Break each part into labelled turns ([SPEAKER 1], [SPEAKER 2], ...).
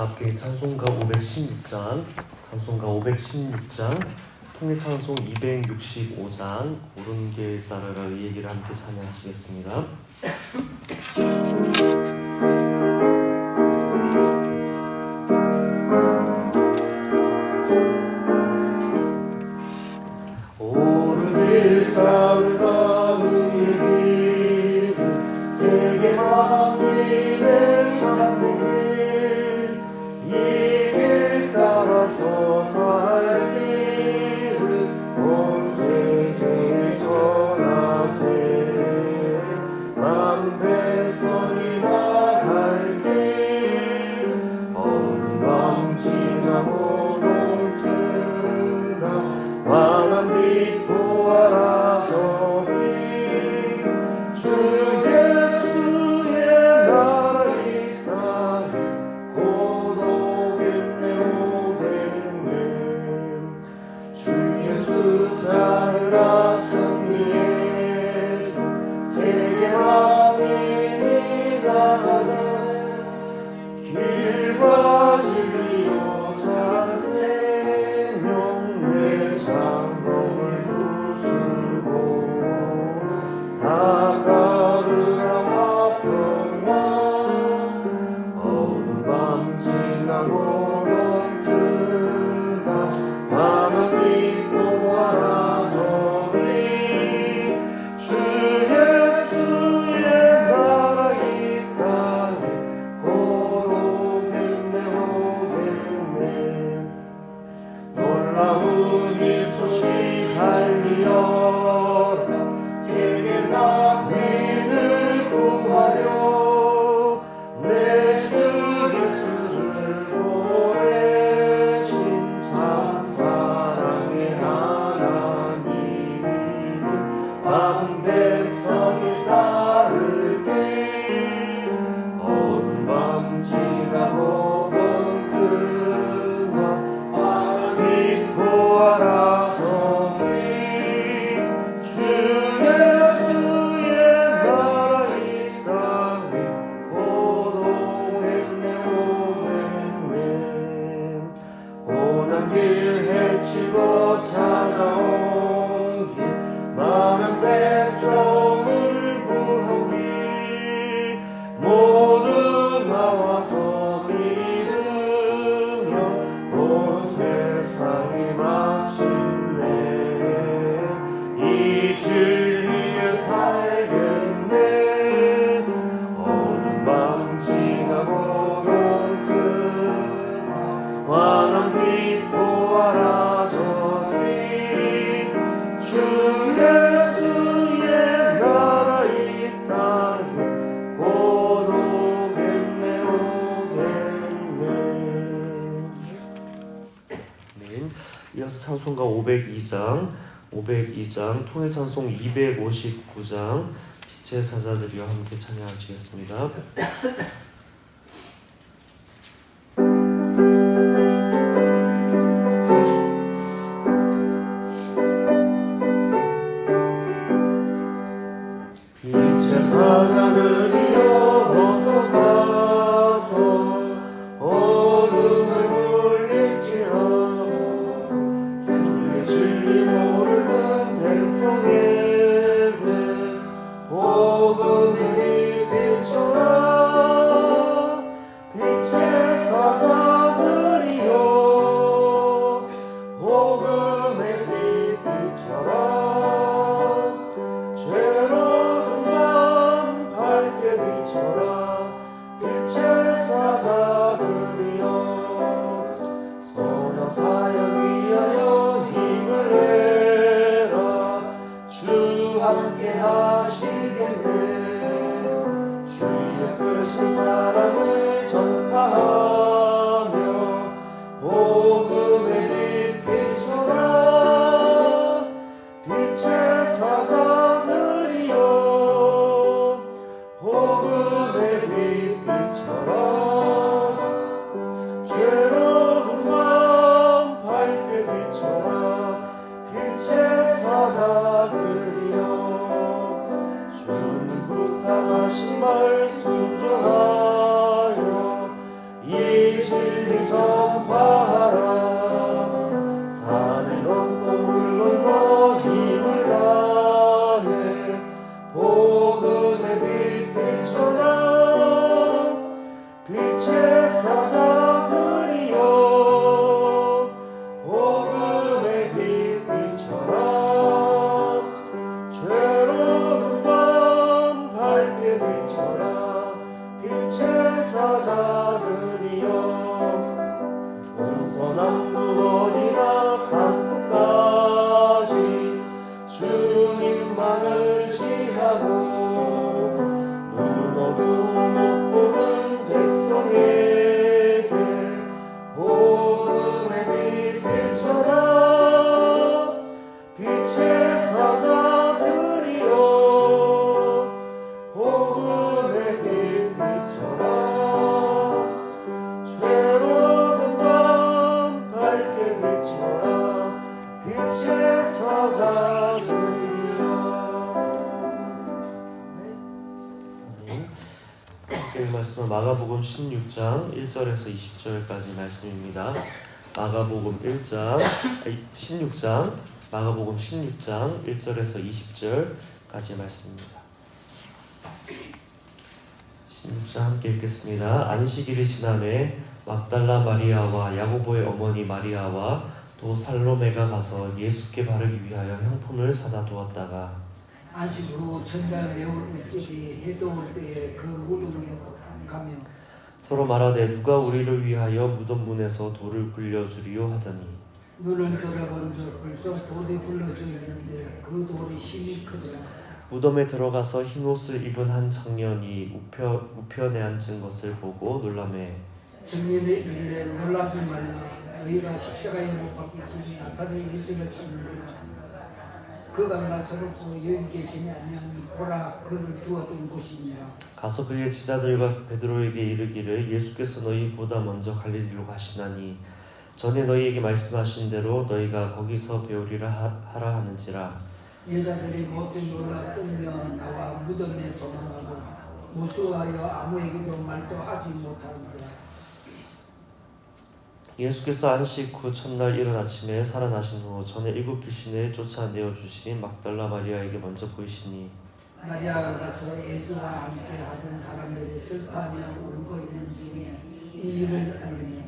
[SPEAKER 1] 함께 찬송가 516장, 통일찬송 265장 고른 길 따르라 이 얘기를 함께 찬양하시겠습니다.
[SPEAKER 2] 고른 길 따르라 그의 길 세계 만민의 참된 길 이 길 따라서 살 길을 온 세계에 전하세 만 백성이 나갈 길 어느 밤 지나고 동튼다 환한 빛 보아라 저기 주 예수의 나라 이 땅에 고독했네 오겠네 주 예수 따르라 승리의 주 세계 만민이 나가는 길과 진리요 참 생명 내 장봉을 부수고 다 따르라 화평만 어느 밤 지나고 넘든다 환한 빛 보아라 저기 주 예수의 나라 이 땅에 고독했네 오겠네 놀라운 이 소식 알리어라 세계 만민을 구하려 내 주 예수를 보내신 참 사랑의 하나님 만 백성이 따를 길 어느 밤 지나고 동튼다 환한 빛 보아라 저기 주 예수의 나라 이 땅에 고독했네 오겠네 고난 길 헤치고 찾아온 길 많은 백성을 구하리 모두 나와서 믿으며 온 세상이 마실래 이 진리에 살겠네 어느 밤 지나고 동튼 환한 빛 보아라 저기 주 예수의 나라 이 땅에 고독했네 오겠네.
[SPEAKER 1] 아멘. 이어서 찬송가 502장, 통일찬송 259장 빛의 사자들이와 함께 찬양하시겠습니다.
[SPEAKER 2] 빛의 사자들이여 어서 가서 어둠을 물리치라 주의 진리 모르는 백성에게 복음의 빛 비춰라 빛의 사자들 진리 전파하라. 산을 넘고 물 넘고 힘을 다해 복음의 빛 비춰라. 빛의 사자들이여 복음의 빛 비춰라. 죄로운 밤 밝게 비춰라. 빛의 사자들이여 동서남북 어디나 땅끝까지 주님만을 지하고 눈 어두운 못 보는 백성에게 복음의 빛 비춰라. 빛의 사자들이여 복음의 빛 비춰라. 죄로운 밤 밝게 비춰라. 빛의 사자들이여.
[SPEAKER 1] 이 말씀은 마가복음 16장 1절에서 20절까지 말씀입니다. 마가복음 16장 마가복음 16장 1절에서 20절까지 말씀입니다. 16장 함께 읽겠습니다. 안식일이 지남에 막달라 마리아와 야고보의 어머니 마리아와 또 살로메가 가서 예수께 바르기 위하여 향품을 사다 두었다가
[SPEAKER 3] 안식 후 첫날 매운 일찍이 해도 올 때에 그 무덤에 가며
[SPEAKER 1] 서로 말하되 누가 우리를 위하여 무덤 문에서 돌을 굴려주리요 하더니
[SPEAKER 3] 눈을 들어본즉 벌써 돌이 굴러져 있는데 그 돌이 힘이 크더라.
[SPEAKER 1] 무덤에 들어가서 흰 옷을 입은 한 청년이 우편에 앉은 것을 보고 놀라매
[SPEAKER 3] 청년이 이르되 놀라지 말라. 너희가 십자가에 못 박히시니 나사렛 예수를 찾는구나. 그가 나사롭고 여기 계시냐면 보라 그를 두었던 곳이니라.
[SPEAKER 1] 가서 그의 제자들과 베드로에게 이르기를 예수께서 너희보다 먼저 갈릴리로 가시나니 전에 너희에게 말씀하신 대로 너희가 거기서 배우리라 하라 하는지라.
[SPEAKER 3] 여자들이 모두 놀라 떨며 나와 무덤에 도망하고 무수하여 아무에게도 말도 하지 못하니라.
[SPEAKER 1] 예수께서 안식 후 첫날 이른 아침에 살아나신 후 전에 7 귀신을 쫓아내어 주신 막달라 마리아에게 먼저 보이시니
[SPEAKER 3] 마리아가 가서 예수와 함께 하던 사람들이 슬퍼하며 울고 있는 중에 이 일을 알리니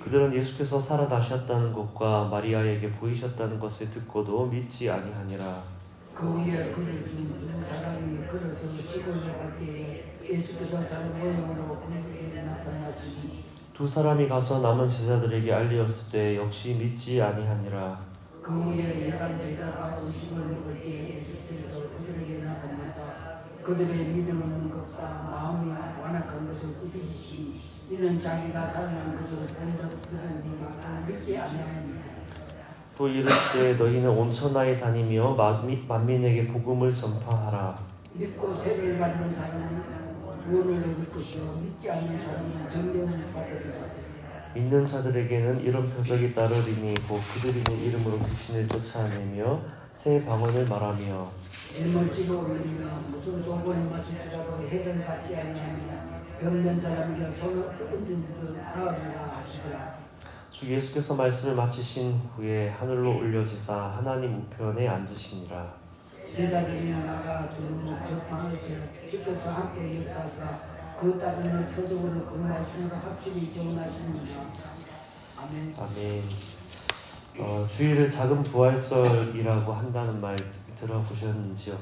[SPEAKER 1] 그들은 예수께서 살아나셨다는 것과 마리아에게 보이셨다는 것을 듣고도 믿지 아니하니라.
[SPEAKER 3] 그 위에 그를 준 두 사람이 걸어서 시골로 갈 때에 예수께서 다른 모양으로 그에게 나타나시니
[SPEAKER 1] 두 사람이 가서 남은 제자들에게 알리었을 때 역시 믿지 아니하니라.
[SPEAKER 3] 그 위에 11 제자가 음식을 먹을 때에 예수께서 그들에게 나타나사 그들의 믿음 없는 것과 마음이 완악한 것을 꾸짖으시니 이는 자기가 살아난 것을 본 적 그들이나 믿지 아니하니라.
[SPEAKER 1] 또 이르시되 너희는 온 천하에 다니며 만민에게 복음을 전파하라.
[SPEAKER 3] 믿고 세를 받는 사람은 구원을 얻을 것이요 믿지 않는 사람은 정령을 받으리라.
[SPEAKER 1] 믿는 자들에게는 이런 표적이 따르리니 곧 그들이 내 이름으로 귀신을 쫓아내며 새 방언을 말하며
[SPEAKER 3] 일몰지로 올리며 무슨 소원을 마실지라도 해를 받지 아니하며 병든 사람에게 손을 얹은 듯 닿으리라 하시더라.
[SPEAKER 1] 주 예수께서 말씀을 마치신 후에 하늘로 올려지사 하나님 우편에 앉으시니라.
[SPEAKER 3] 제자들이 나가 두루 접하면서 주께서 함께 역사하사 그 따르는 표적으로 그 말씀으로 확실히 전하시느니라. 아멘.
[SPEAKER 1] 아멘. 주일을 작은 부활절이라고 한다는 말 들어보셨는지요?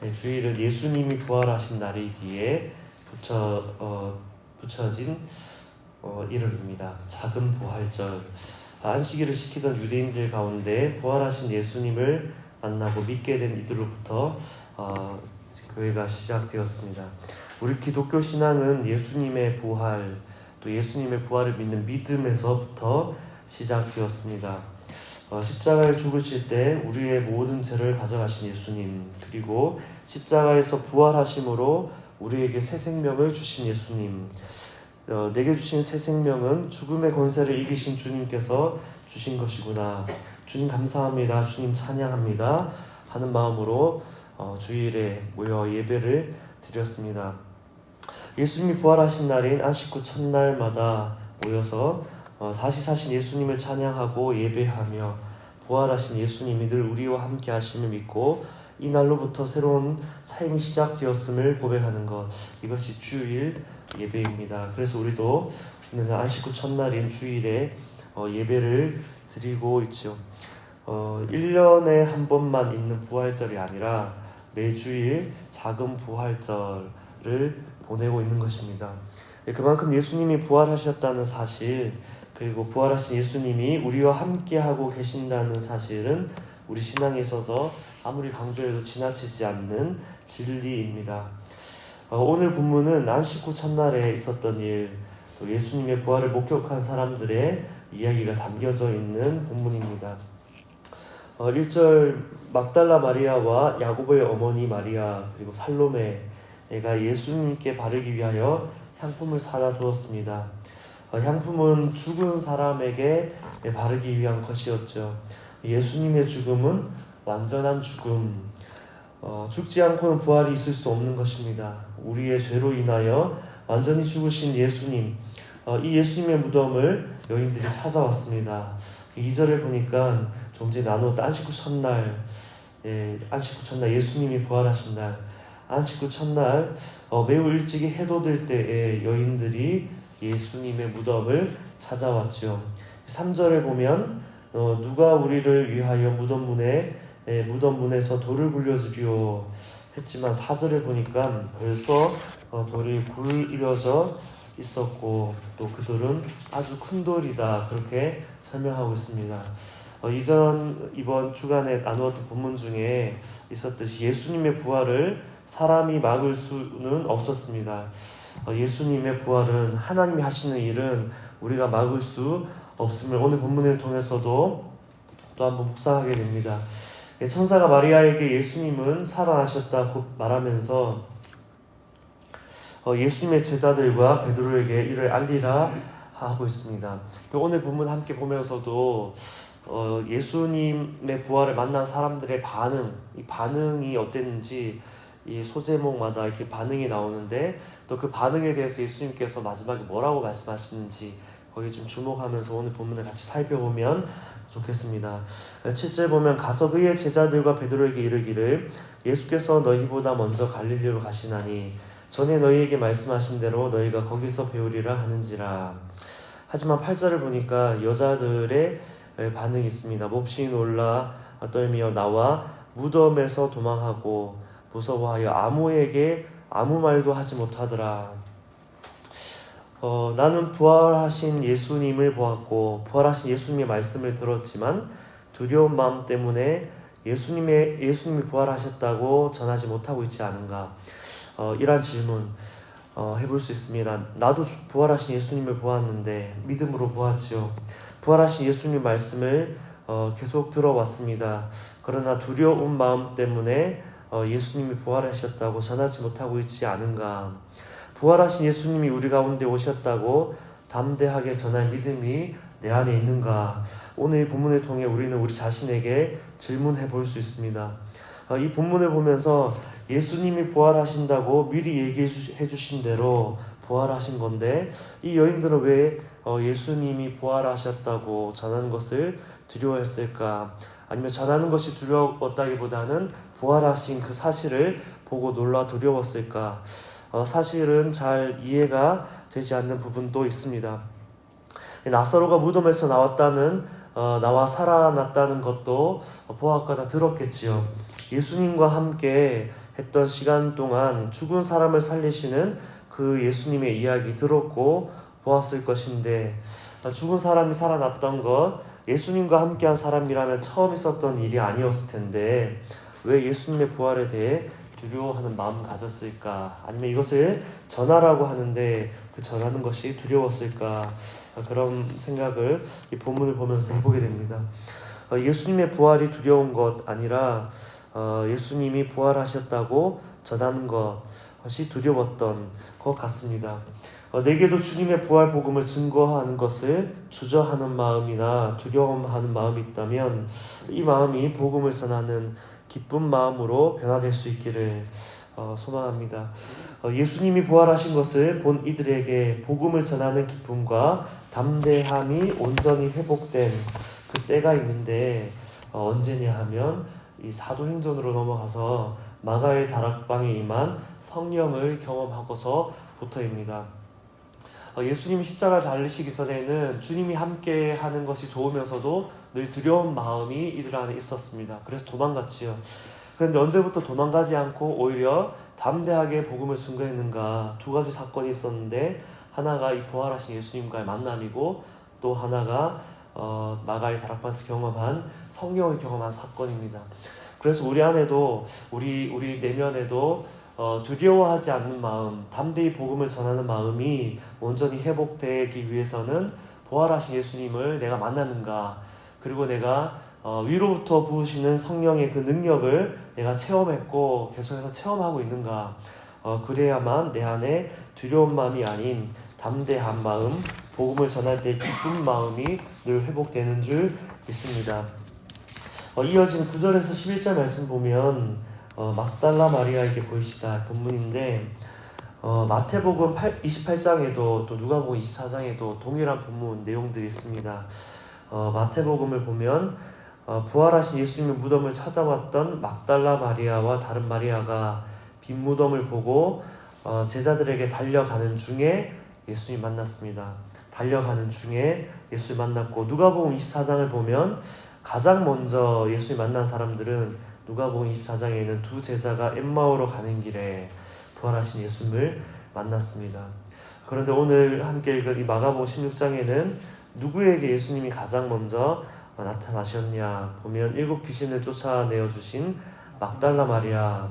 [SPEAKER 1] 네, 주일은 예수님이 부활하신 날이기에 붙여진 이름입니다. 작은 부활절. 안식일을 지키던 유대인들 가운데 부활하신 예수님을 만나고 믿게 된 이들로부터 교회가 시작되었습니다. 우리 기독교 신앙은 예수님의 부활, 또 예수님의 부활을 믿는 믿음에서부터 시작되었습니다. 십자가에 죽으실 때 우리의 모든 죄를 가져가신 예수님, 그리고 십자가에서 부활하심으로 우리에게 새 생명을 주신 예수님, 내게 주신 새 생명은 죽음의 권세를 이기신 주님께서 주신 것이구나. 주님 감사합니다. 주님 찬양합니다. 하는 마음으로 주일에 모여 예배를 드렸습니다. 예수님이 부활하신 날인 안식 후 첫날마다 모여서 다시 사신 예수님을 찬양하고 예배하며 부활하신 예수님이 늘 우리와 함께 하심을 믿고 이 날로부터 새로운 삶이 시작되었음을 고백하는 것, 이것이 주일 예배입니다. 그래서 우리도 안식 후 첫날인 주일에 예배를 드리고 있죠. 1년에 한 번만 있는 부활절이 아니라 매주일 작은 부활절을 보내고 있는 것입니다. 그만큼 예수님이 부활하셨다는 사실, 그리고 부활하신 예수님이 우리와 함께하고 계신다는 사실은 우리 신앙에 있어서 아무리 강조해도 지나치지 않는 진리입니다. 오늘 본문은 안식 후 첫날에 있었던 일, 또 예수님의 부활을 목격한 사람들의 이야기가 담겨져 있는 본문입니다. 1절 막달라 마리아와 야고보의 어머니 마리아 그리고 살로메가 예수님께 바르기 위하여 향품을 사다 두었습니다. 향품은 죽은 사람에게 바르기 위한 것이었죠. 예수님의 죽음은 완전한 죽음, 죽지 않고는 부활이 있을 수 없는 것입니다. 우리의 죄로 인하여 완전히 죽으신 예수님, 이 예수님의 무덤을 여인들이 찾아왔습니다. 2절을 보니까 좀 전에 나누었던 안식 후 첫날, 안식 후 첫날 예수님이 부활하신 날, 안식 후 첫날 매우 일찍이 해돋을 때에 여인들이 예수님의 무덤을 찾아왔죠. 3절을 보면 누가 우리를 위하여 무덤문에서 돌을 굴려주리오 했지만 4절을 보니까 벌써 돌이 굴려져 있었고 또 그 돌은 아주 큰 돌이다, 그렇게 설명하고 있습니다. 이번 주간에 나누었던 본문 중에 있었듯이 예수님의 부활을 사람이 막을 수는 없었습니다. 예수님의 부활은, 하나님이 하시는 일은 우리가 막을 수 없음을 오늘 본문을 통해서도 또 한번 묵상하게 됩니다. 천사가 마리아에게 예수님은 살아나셨다고 말하면서 예수님의 제자들과 베드로에게 이를 알리라 하고 있습니다. 오늘 본문 함께 보면서도 예수님의 부활을 만난 사람들의 이 반응이 어땠는지 이 소제목마다 이렇게 반응이 나오는데 또 그 반응에 대해서 예수님께서 마지막에 뭐라고 말씀하시는지 거기 좀 주목하면서 오늘 본문을 같이 살펴보면 좋겠습니다. 7절 보면 가서 그의 제자들과 베드로에게 이르기를 예수께서 너희보다 먼저 갈릴리로 가시나니 전에 너희에게 말씀하신 대로 너희가 거기서 배우리라 하는지라. 하지만 8절을 보니까 여자들의 반응이 있습니다. 몹시 놀라 떨며 나와 무덤에서 도망하고 무서워하여 아무에게 아무 말도 하지 못하더라. 나는 부활하신 예수님을 보았고 부활하신 예수님의 말씀을 들었지만 두려운 마음 때문에 예수님이 부활하셨다고 전하지 못하고 있지 않은가. 이러한 질문 해볼 수 있습니다. 나도 부활하신 예수님을 보았는데 믿음으로 보았죠. 부활하신 예수님 말씀을 계속 들어왔습니다. 그러나 두려운 마음 때문에 예수님이 부활하셨다고 전하지 못하고 있지 않은가. 부활하신 예수님이 우리 가운데 오셨다고 담대하게 전할 믿음이 내 안에 있는가. 오늘 이 본문을 통해 우리는 우리 자신에게 질문해 볼 수 있습니다. 이 본문을 보면서 예수님이 부활하신다고 미리 얘기해 주신 대로 부활하신 건데 이 여인들은 왜 예수님이 부활하셨다고 전하는 것을 두려워했을까? 아니면 전하는 것이 두려웠다기보다는 부활하신 그 사실을 보고 놀라 두려웠을까? 사실은 잘 이해가 되지 않는 부분도 있습니다. 나사로가 무덤에서 나와 살아났다는 것도 보아과 다 들었겠지요. 예수님과 함께 했던 시간 동안 죽은 사람을 살리시는 그 예수님의 이야기 들었고 보았을 것인데 죽은 사람이 살아났던 것, 예수님과 함께한 사람이라면 처음 있었던 일이 아니었을 텐데 왜 예수님의 부활에 대해 두려워하는 마음을 가졌을까? 아니면 이것을 전하라고 하는데 그 전하는 것이 두려웠을까? 그런 생각을 이 본문을 보면서 해보게 됩니다. 예수님의 부활이 두려운 것 아니라 예수님이 부활하셨다고 전하는 것이 두려웠던 것 같습니다. 내게도 주님의 부활 복음을 증거하는 것을 주저하는 마음이나 두려워하는 마음이 있다면 이 마음이 복음을 전하는 기쁜 마음으로 변화될 수 있기를 소망합니다. 예수님이 부활하신 것을 본 이들에게 복음을 전하는 기쁨과 담대함이 온전히 회복된 그 때가 있는데 언제냐 하면 이 사도행전으로 넘어가서 마가의 다락방에 임한 성령을 경험하고서부터입니다. 예수님이 십자가를 달리시기 전에는 주님이 함께 하는 것이 좋으면서도 늘 두려운 마음이 이들 안에 있었습니다. 그래서 도망갔지요. 그런데 언제부터 도망가지 않고 오히려 담대하게 복음을 증거했는가? 두 가지 사건이 있었는데 하나가 이 부활하신 예수님과의 만남이고 또 하나가 마가의 다락방에서 경험한 성령을 경험한 사건입니다. 그래서 우리 안에도 우리 내면에도 두려워하지 않는 마음, 담대히 복음을 전하는 마음이 온전히 회복되기 위해서는 부활하신 예수님을 내가 만나는가, 그리고 내가 위로부터 부으시는 성령의 그 능력을 내가 체험했고 계속해서 체험하고 있는가, 그래야만 내 안에 두려운 마음이 아닌 담대한 마음, 복음을 전할 때 기쁜 마음이 늘 회복되는 줄 믿습니다. 이어진 9절에서 11절 말씀 보면 막달라 마리아에게 보이시다 본문인데 마태복음 28장에도 또 누가복음 24장에도 동일한 본문 내용들이 있습니다. 마태복음을 보면 부활하신 예수님의 무덤을 찾아왔던 막달라 마리아와 다른 마리아가 빈 무덤을 보고 제자들에게 달려가는 중에 예수님 만났습니다. 달려가는 중에 예수님 만났고, 누가복음 24장을 보면 가장 먼저 예수님 만난 사람들은 누가복음 24장에는 두 제자가 엠마오로 가는 길에 부활하신 예수님을 만났습니다. 그런데 오늘 함께 읽은 이 마가복음 16장에는 누구에게 예수님이 가장 먼저 나타나셨냐 보면 7 귀신을 쫓아내어 주신 막달라 마리아,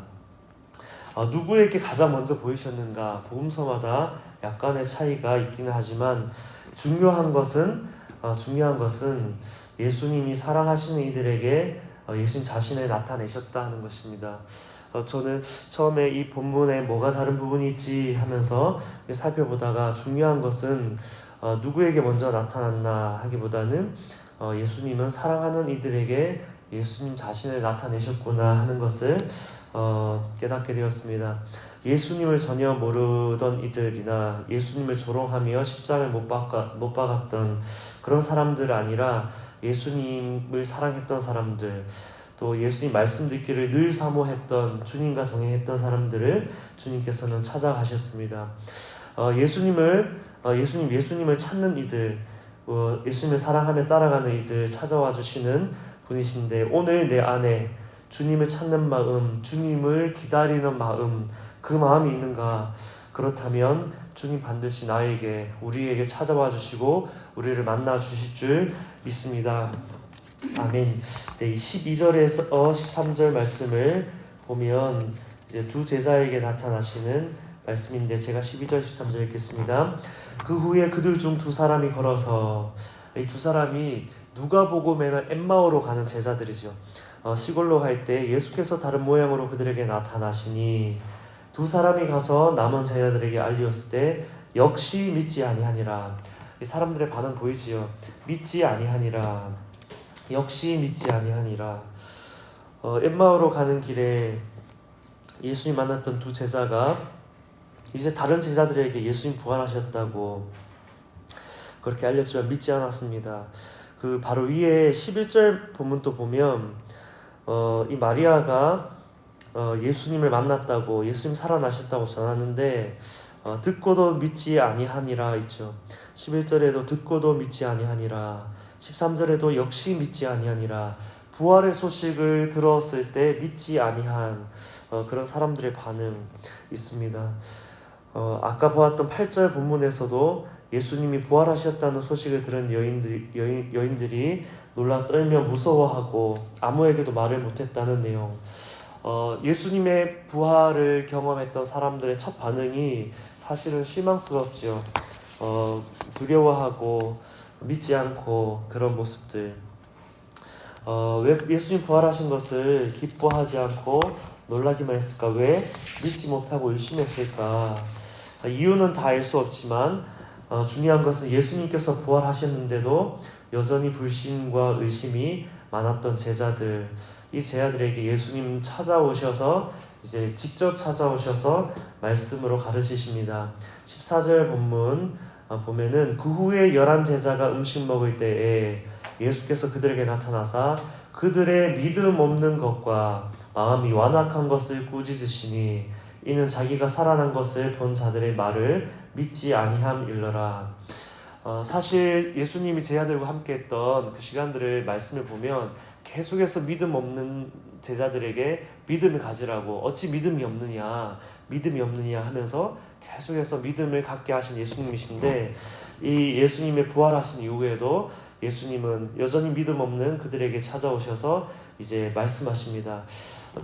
[SPEAKER 1] 누구에게 가장 먼저 보이셨는가? 복음서마다 약간의 차이가 있기는 하지만 중요한 것은 예수님이 사랑하시는 이들에게 예수님 자신을 나타내셨다 는 것입니다. 저는 처음에 이 본문에 뭐가 다른 부분이 있지 하면서 살펴보다가 중요한 것은 누구에게 먼저 나타났나 하기보다는 예수님은 사랑하는 이들에게 예수님 자신을 나타내셨구나 하는 것을 깨닫게 되었습니다. 예수님을 전혀 모르던 이들이나 예수님을 조롱하며 십자가를 못 박았던 그런 사람들 아니라 예수님을 사랑했던 사람들, 또 예수님 말씀 듣기를 늘 사모했던, 주님과 동행했던 사람들을 주님께서는 찾아가셨습니다. 예수님을 찾는 이들, 예수님을 사랑하며 따라가는 이들 찾아와 주시는 분이신데, 오늘 내 안에 주님을 찾는 마음, 주님을 기다리는 마음, 그 마음이 있는가? 그렇다면 주님 반드시 우리에게 찾아와 주시고 우리를 만나 주실 줄 믿습니다. 아멘. 네, 12절에서 13절 말씀을 보면 이제 두 제자에게 나타나시는 말씀인데 제가 12절 13절 읽겠습니다. 그 후에 그들 중 두 사람이 걸어서, 이 두 사람이 누가복음에는 엠마오로 가는 제자들이죠. 시골로 갈 때 예수께서 다른 모양으로 그들에게 나타나시니 두 사람이 가서 남은 제자들에게 알리었을 때 역시 믿지 아니하니라. 이 사람들의 반응 보이지요? 믿지 아니하니라. 역시 믿지 아니하니라. 엠마오로 가는 길에 예수님 만났던 두 제자가 이제 다른 제자들에게 예수님 부활하셨다고 그렇게 알렸지만 믿지 않았습니다. 그 바로 위에 11절 본문도 보면 이 마리아가 예수님을 만났다고, 예수님 살아나셨다고 전하는데 듣고도 믿지 아니하니라 있죠. 11절에도 듣고도 믿지 아니하니라, 13절에도 역시 믿지 아니하니라. 부활의 소식을 들었을 때 믿지 아니한 그런 사람들의 반응 있습니다. 아까 보았던 8절 본문에서도 예수님이 부활하셨다는 소식을 들은 여인들이 놀라 떨며 무서워하고 아무에게도 말을 못했다는 내용. 예수님의 부활을 경험했던 사람들의 첫 반응이 사실은 실망스럽죠. 두려워하고 믿지 않고 그런 모습들. 왜 예수님 부활하신 것을 기뻐하지 않고 놀라기만 했을까? 왜 믿지 못하고 의심했을까? 이유는 다 알 수 없지만 중요한 것은 예수님께서 부활하셨는데도 여전히 불신과 의심이 많았던 제자들, 이 제자들에게 예수님 찾아오셔서 이제 직접 찾아오셔서 말씀으로 가르치십니다. 14절 본문 보면은 그 후에 11 제자가 음식 먹을 때에 예수께서 그들에게 나타나사 그들의 믿음 없는 것과 마음이 완악한 것을 꾸짖으시니 이는 자기가 살아난 것을 본 자들의 말을 믿지 아니함일러라. 사실 예수님이 제자들과 함께했던 그 시간들을 말씀을 보면 계속해서 믿음 없는 제자들에게 믿음을 가지라고 어찌 믿음이 없느냐 하면서 계속해서 믿음을 갖게 하신 예수님이신데 이 예수님의 부활하신 이후에도 예수님은 여전히 믿음 없는 그들에게 찾아오셔서 이제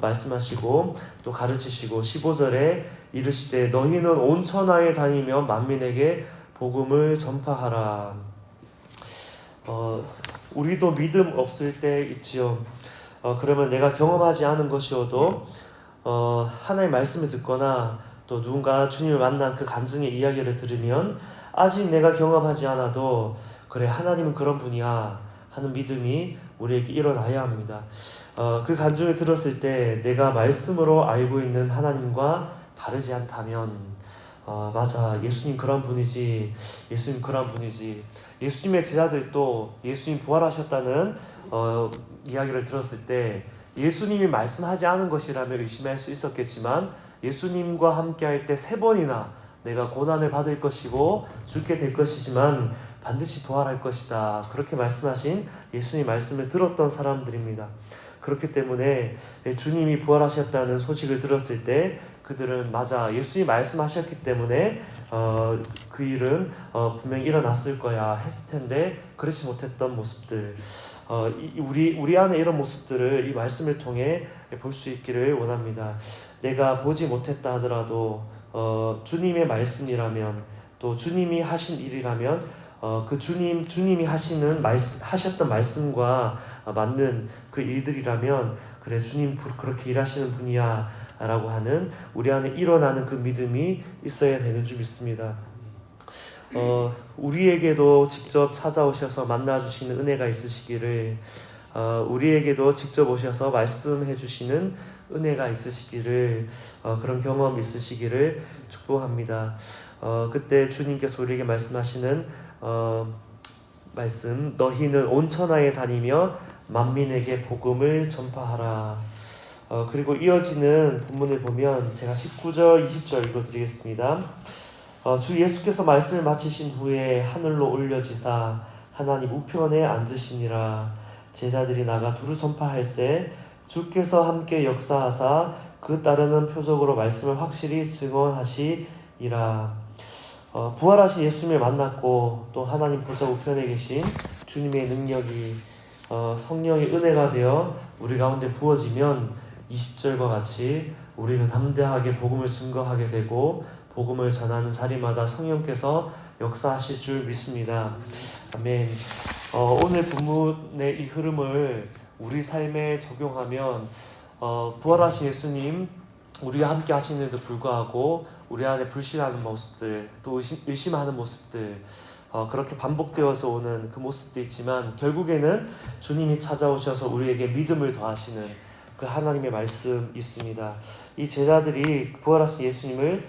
[SPEAKER 1] 말씀하시고 또 가르치시고 15절에 이르시되 너희는 온 천하에 다니며 만민에게 복음을 전파하라. 우리도 믿음 없을 때 있지요. 그러면 내가 경험하지 않은 것이어도 하나님의 말씀을 듣거나 또 누군가 주님을 만난 그 간증의 이야기를 들으면 아직 내가 경험하지 않아도 그래 하나님은 그런 분이야 하는 믿음이 우리에게 일어나야 합니다. 그 간증을 들었을 때 내가 말씀으로 알고 있는 하나님과 다르지 않다면 맞아 예수님 그런 분이지. 예수님의 제자들도 예수님 부활하셨다는 이야기를 들었을 때 예수님이 말씀하지 않은 것이라면 의심할 수 있었겠지만 예수님과 함께할 때 3번이나 내가 고난을 받을 것이고 죽게 될 것이지만 반드시 부활할 것이다 그렇게 말씀하신 예수님의 말씀을 들었던 사람들입니다. 그렇기 때문에 주님이 부활하셨다는 소식을 들었을 때 그들은 맞아 예수님이 말씀하셨기 때문에 그 일은 분명히 일어났을 거야 했을 텐데 그렇지 못했던 모습들 우리 안에 이런 모습들을 이 말씀을 통해 볼 수 있기를 원합니다. 내가 보지 못했다 하더라도 주님의 말씀이라면 또 주님이 하신 일이라면 그 주님이 하셨던 말씀과 맞는 그 일들이라면 그래 주님 그렇게 일하시는 분이야 라고 하는 우리 안에 일어나는 그 믿음이 있어야 되는 줄 믿습니다. 우리에게도 직접 찾아오셔서 만나주시는 은혜가 있으시기를 우리에게도 직접 오셔서 말씀해 주시는 은혜가 있으시기를 그런 경험 있으시기를 축복합니다. 그때 주님께서 우리에게 말씀하시는 말씀 너희는 온 천하에 다니며 만민에게 복음을 전파하라. 그리고 이어지는 본문을 보면 제가 19절 20절 읽어드리겠습니다. 주 예수께서 말씀을 마치신 후에 하늘로 올려지사 하나님 우편에 앉으시니라. 제자들이 나가 두루 선파할세 주께서 함께 역사하사 그 따르는 표적으로 말씀을 확실히 증언하시리라. 부활하신 예수님을 만났고 또 하나님 보좌 우편에 계신 주님의 능력이 성령의 은혜가 되어 우리 가운데 부어지면 20절과 같이 우리는 담대하게 복음을 증거하게 되고 복음을 전하는 자리마다 성령께서 역사하실 줄 믿습니다. 아멘. 오늘 본문의 이 흐름을 우리 삶에 적용하면 부활하신 예수님 우리와 함께 하시는데도 불구하고 우리 안에 불신하는 모습들 또 의심하는 모습들 그렇게 반복되어서 오는 그 모습도 있지만 결국에는 주님이 찾아오셔서 우리에게 믿음을 더하시는 그 하나님의 말씀 있습니다. 이 제자들이 부활하신 예수님을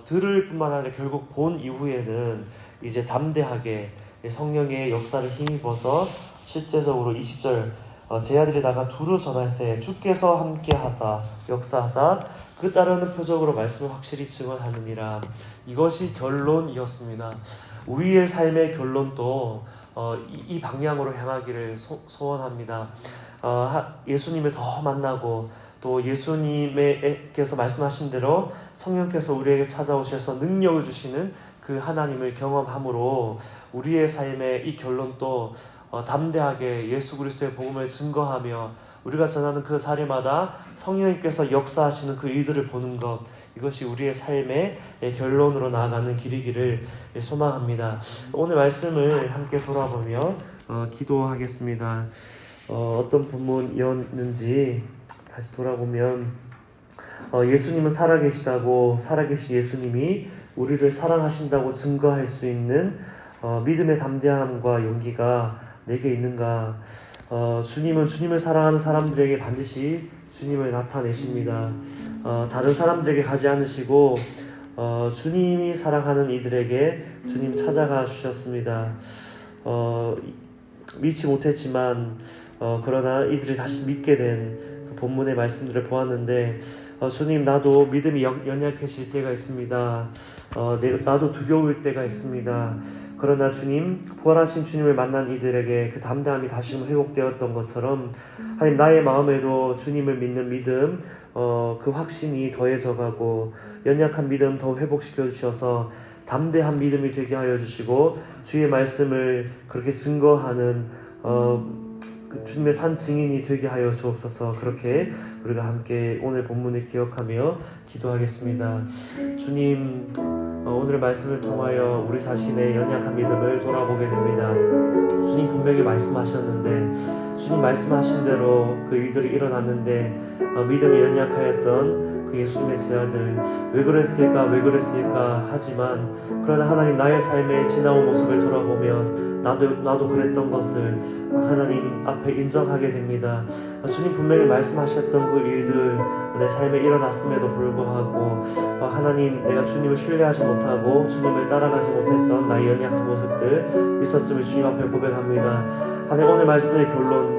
[SPEAKER 1] 들을 뿐만 아니라 결국 본 이후에는 이제 담대하게 성령의 역사를 힘입어서 실제적으로 20절 제자들이 나가 두루 전할세 주께서 함께 하사 역사하사 그 따르는 표적으로 말씀을 확실히 증언하느니라. 이것이 결론이었습니다. 우리의 삶의 결론도 이 방향으로 향하기를 소원합니다. 예수님을 더 만나고 또 예수님께서 말씀하신 대로 성령께서 우리에게 찾아오셔서 능력을 주시는 그 하나님을 경험함으로 우리의 삶의 이 결론도 담대하게 예수 그리스도의 복음을 증거하며 우리가 전하는 그 자리마다 성령님께서 역사하시는 그 일들을 보는 것 이것이 우리의 삶의 결론으로 나아가는 길이기를 소망합니다. 오늘 말씀을 함께 돌아보며 기도하겠습니다. 어떤 본문이었는지 다시 돌아보면 예수님은 살아계시다고 살아계신 예수님이 우리를 사랑하신다고 증거할 수 있는 믿음의 담대함과 용기가 내게 있는가. 주님은 주님을 사랑하는 사람들에게 반드시 주님을 나타내십니다. 다른 사람들에게 가지 않으시고 주님이 사랑하는 이들에게 주님 찾아가 주셨습니다. 믿지 못했지만 그러나 이들이 다시 믿게 된 그 본문의 말씀들을 보았는데 주님, 나도 믿음이 연약해질 때가 있습니다. 나도 두려울 때가 있습니다. 그러나 주님, 부활하신 주님을 만난 이들에게 그 담대함이 다시금 회복되었던 것처럼 하나님, 나의 마음에도 주님을 믿는 믿음, 그 확신이 더해져가고 연약한 믿음 더 회복시켜 주셔서 담대한 믿음이 되게 하여 주시고 주의 말씀을 그렇게 증거하는 그 주님의 산 증인이 되게 하여 주옵소서. 그렇게 우리가 함께 오늘 본문을 기억하며 기도하겠습니다. 주님, 오늘의 말씀을 통하여 우리 자신의 연약한 믿음을 돌아보게 됩니다. 주님 분명히 말씀하셨는데 주님 말씀하신 대로 그 일들이 일어났는데 믿음이 연약하였던 그 예수님의 제자들 왜 그랬을까 하지만 그러나 하나님, 나의 삶의 지나온 모습을 돌아보면 나도 그랬던 것을 하나님 앞에 인정하게 됩니다. 주님 분명히 말씀하셨던 그 일들 내 삶에 일어났음에도 불구하고 하나님, 내가 주님을 신뢰하지 못하고 주님을 따라가지 못했던 나의 연약한 모습들 있었음을 주님 앞에 고백합니다. 하나님, 오늘 말씀의 결론,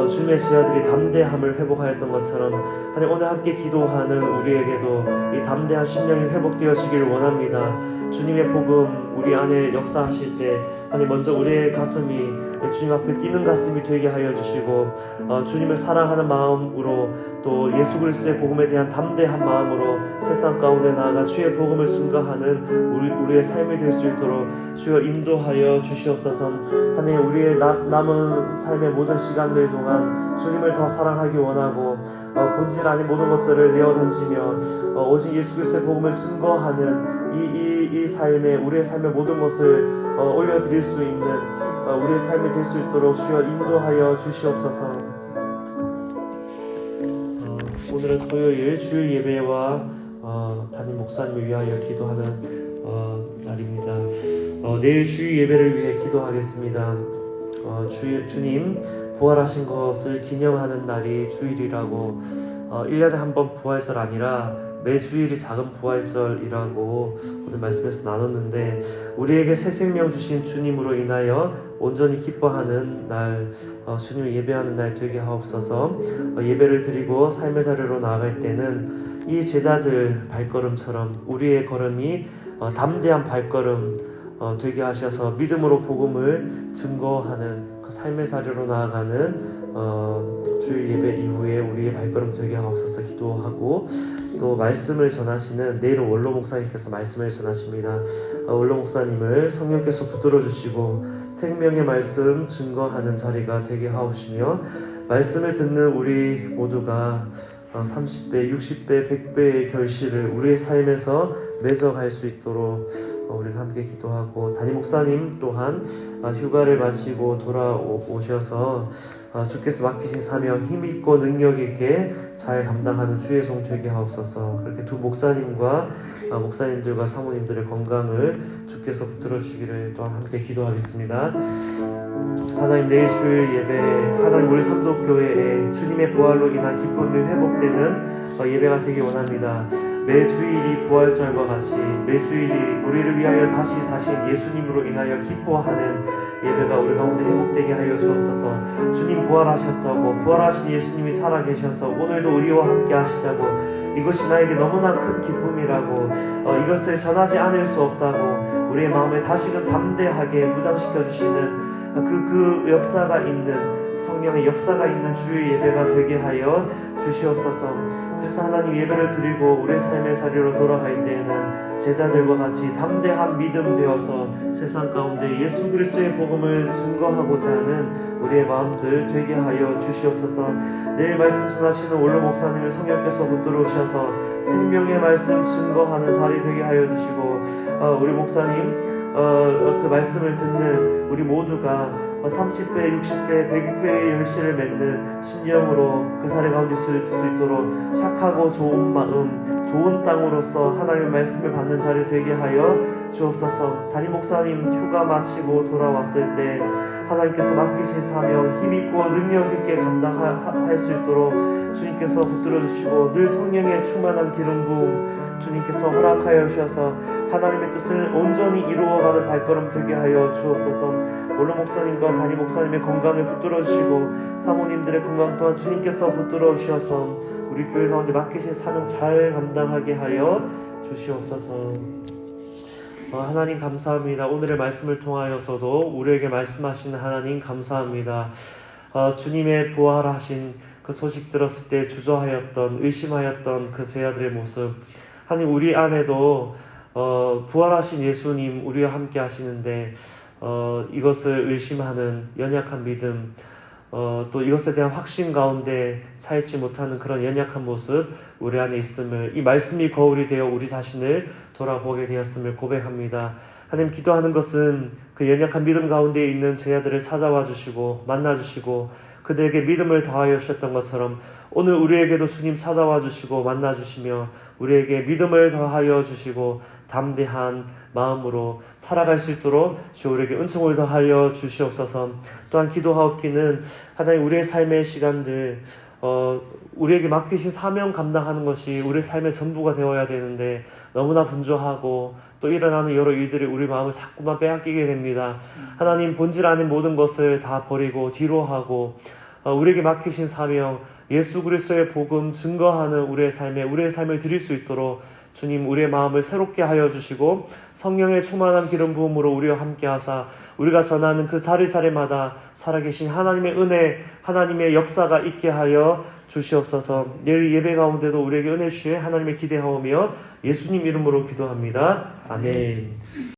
[SPEAKER 1] 주님의 제자들이 담대함을 회복하였던 것처럼 하나님, 오늘 함께 기도하는 우리에게도 이 담대한 심령이 회복되어지기를 원합니다. 주님의 복음 우리 안에 역사하실 때 하나님, 먼저 우리의 가슴이 주님 앞에 뛰는 가슴이 되게 하여 주시고 주님을 사랑하는 마음으로 또 예수 그리스도의 복음에 대한 담대한 마음으로 세상 가운데 나아가 주의 복음을 증거하는 우리의 삶이 될 수 있도록 주여 인도하여 주시옵소서. 하나님, 우리의 남은 삶의 모든 시간들 동안 주님을 더 사랑하기 원하고 본질 아닌 모든 것들을 내어 던지며 오직 예수 그리스도의 복음을 증거하는 이 삶에 우리의 삶의 모든 것을 올려드릴 수 있는 우리의 삶이 될 수 있도록 주여 인도하여 주시옵소서. 오늘은 토요일 주일 예배와 담임 목사님을 위하여 기도하는 날입니다. 내일 주일 예배를 위해 기도하겠습니다. 주님 부활하신 것을 기념하는 날이 주일이라고 1년에 한 번 부활절 아니라 매 주일이 작은 부활절이라고 오늘 말씀에서 나눴는데 우리에게 새 생명 주신 주님으로 인하여 온전히 기뻐하는 날, 주님을 예배하는 날 되게 하옵소서. 예배를 드리고 삶의 자리로 나아갈 때는 이 제자들 발걸음처럼 우리의 걸음이 담대한 발걸음 되게 하셔서 믿음으로 복음을 증거하는 그 삶의 자리로 나아가는 주일 예배 이후에 우리의 발걸음 되게 하옵소서 기도하고, 또 말씀을 전하시는 내일은 원로 목사님께서 말씀을 전하십니다. 원로 목사님을 성령께서 붙들어 주시고 생명의 말씀 증거하는 자리가 되게 하옵시며 말씀을 듣는 우리 모두가 30배, 60배, 100배의 결실을 우리의 삶에서 맺어갈 수 있도록 우리가 함께 기도하고, 담임 목사님 또한 휴가를 마치고 돌아오셔서 주께서 맡기신 사명 힘있고 능력있게 잘 감당하는 주의 종 되게 하옵소서. 그렇게 두 목사님과 목사님들과 사모님들의 건강을 주께서 붙들어 주시기를 또한 함께 기도하겠습니다. 하나님, 내일 주일 예배 하나님 우리 삼도교회에 주님의 부활로 인한 기쁨이 회복되는 예배가 되기 원합니다. 매 주일이 부활절과 같이 매 주일이 우리를 위하여 다시 사신 예수님으로 인하여 기뻐하는 예배가 우리 가운데 회복되게 하여 주옵소서. 주님 부활하셨다고, 부활하신 예수님이 살아계셔서 오늘도 우리와 함께 하시다고, 이것이 나에게 너무나 큰 기쁨이라고, 이것을 전하지 않을 수 없다고 우리의 마음에 다시금 담대하게 무장시켜 주시는 그 역사가 있는, 성령의 역사가 있는 주의 예배가 되게 하여 주시옵소서. 그래서 하나님, 예배를 드리고 우리의 삶의 자리로 돌아갈 때에는 제자들과 같이 담대한 믿음 되어서 세상 가운데 예수 그리스도의 복음을 증거하고자 하는 우리의 마음들 되게 하여 주시옵소서. 내일 말씀 전하시는 원로 목사님을 성령께서 붙들어 오셔서 생명의 말씀 증거하는 자리 되게 하여 주시고, 우리 목사님 그 말씀을 듣는 우리 모두가 30배, 60배, 100배의 결실을 맺는 심령으로 그 사례 가운데 있을 수 있도록 착하고 좋은 마음, 좋은 땅으로서 하나님의 말씀을 받는 자리 되게 하여 주옵소서. 담임 목사님 휴가 마치고 돌아왔을 때 하나님께서 맡기신 사명 힘있고 능력 있게 감당할 수 있도록 주님께서 붙들어 주시고 늘 성령의 충만한 기름 부음 주님께서 허락하여 주셔서 하나님의 뜻을 온전히 이루어가는 발걸음 되게 하여 주옵소서. 원로 목사님과 담임 목사님의 건강을 붙들어 주시고 사모님들의 건강 또한 주님께서 붙들어 주셔서 우리 교회 가운데 맡기신 사명 잘 감당하게 하여 주시옵소서. 하나님 감사합니다. 오늘의 말씀을 통하여서도 우리에게 말씀하시는 하나님 감사합니다. 주님의 부활하신 그 소식 들었을 때 주저하였던 의심하였던 그 제자들의 모습, 하나님 우리 안에도 부활하신 예수님 우리와 함께 하시는데 이것을 의심하는 연약한 믿음, 또 이것에 대한 확신 가운데 차있지 못하는 그런 연약한 모습 우리 안에 있음을, 이 말씀이 거울이 되어 우리 자신을 돌아보게 되었음을 고백합니다. 하나님, 기도하는 것은 그 연약한 믿음 가운데 있는 제자들을 찾아와 주시고 만나 주시고 그들에게 믿음을 더하여 주셨던 것처럼 오늘 우리에게도 주님 찾아와 주시고 만나 주시며 우리에게 믿음을 더하여 주시고 담대한 마음으로 살아갈 수 있도록 주 우리에게 은총을 더하여 주시옵소서. 또한 기도하옵기는 하나님 우리의 삶의 시간들 우리에게 맡기신 사명 감당하는 것이 우리 삶의 전부가 되어야 되는데 너무나 분주하고 또 일어나는 여러 일들이 우리 마음을 자꾸만 빼앗기게 됩니다. 하나님, 본질 아닌 모든 것을 다 버리고 뒤로 하고 우리에게 맡기신 사명 예수 그리스도의 복음 증거하는 우리의 삶을 드릴 수 있도록 주님 우리의 마음을 새롭게 하여 주시고 성령의 충만한 기름 부음으로 우리와 함께 하사 우리가 전하는 그 자리자리마다 살아계신 하나님의 은혜, 하나님의 역사가 있게 하여 주시옵소서. 내일 예배 가운데도 우리에게 은혜 주시에 하나님을 기대하오며 예수님 이름으로 기도합니다. 아멘.